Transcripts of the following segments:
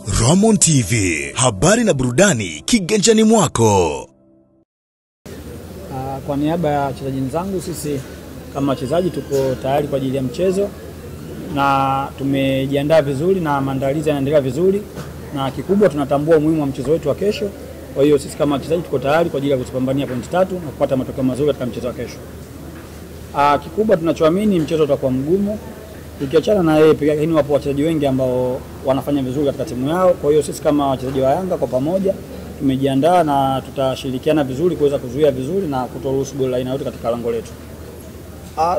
Ramon TV, habari na burudani kiganjani mwako. Kwa niaba ya wachezaji wenzangu, sisi kama wachezaji tuko tayari kwa ajili ya mchezo na tumejiandaa vizuri na maandalizi yanaendelea vizuri, na kikubwa tunatambua umuhimu wa mchezo wetu wa kesho. Kwa hiyo sisi kama wachezaji tuko tayari kwa ajili ya kupambania pointi 3 na kupata matokeo mazuri katika mchezo wa kesho. Kikubwa tunachoamini mchezo utakuwa mgumu. Ikiachana na yeye pia, lakini wapo wachezaji wengi ambao wanafanya vizuri katika timu yao. Kwa hiyo sisi kama wachezaji wa Yanga kwa pamoja tumejiandaa na tutashirikiana vizuri kuweza kuzuia vizuri na kutoruhusu goli aina yote katika lango letu.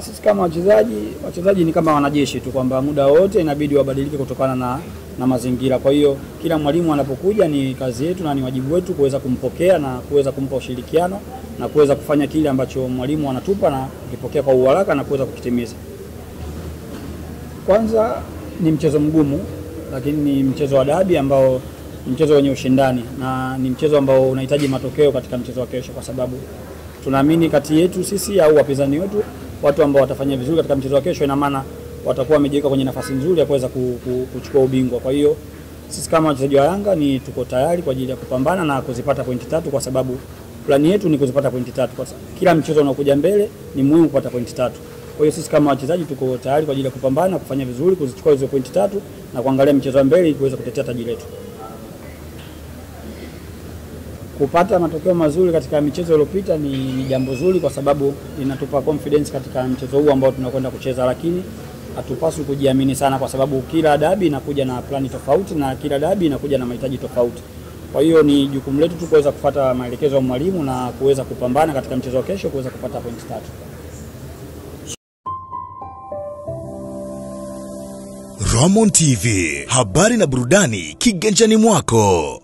Sisi kama wachezaji ni kama wanajeshi tu, kwamba muda wote inabidi wabadilike kutokana na mazingira. Kwa hiyo kila mwalimu anapokuja ni kazi yetu na ni wajibu wetu kuweza kumpokea na kuweza kumpa ushirikiano na kuweza kufanya kile ambacho mwalimu anatupa na kukipokea kwa uharaka na kuweza kukitimiza. Kwanza ni mchezo mgumu, lakini ni mchezo wa dabi ambao ni mchezo wenye ushindani na ni mchezo ambao unahitaji matokeo katika mchezo wa kesho, kwa sababu tunaamini kati yetu sisi au wapinzani wetu, watu ambao watafanya vizuri katika mchezo wa kesho, ina maana watakuwa wamejiweka kwenye nafasi nzuri ya kuweza kuchukua ubingwa. Kwa hiyo sisi kama wachezaji wa Yanga ni tuko tayari kwa ajili ya kupambana na kuzipata pointi 3, kwa sababu plani yetu ni kuzipata pointi 3. Kwa sababu kila mchezo unaokuja mbele ni muhimu kupata pointi 3. Kwa hiyo sisi kama wachezaji tuko tayari kwa ajili ya kupambana, kufanya vizuri, kuzichukua hizo pointi 3 na kuangalia mchezo wa mbele ili kuweza kutetea taji letu. Kupata matokeo mazuri katika michezo iliyopita ni jambo zuri, kwa sababu inatupa confidence katika mchezo huu ambao tunakwenda kucheza, lakini hatupaswi kujiamini sana, kwa sababu kila dabi inakuja na plani tofauti na kila dabi inakuja na mahitaji tofauti. Kwa hiyo ni jukumu letu tu kuweza kufuata maelekezo ya mwalimu na kuweza kupambana katika mchezo wa kesho kuweza kupata pointi 3. Ramon TV, habari na burudani kiganjani mwako.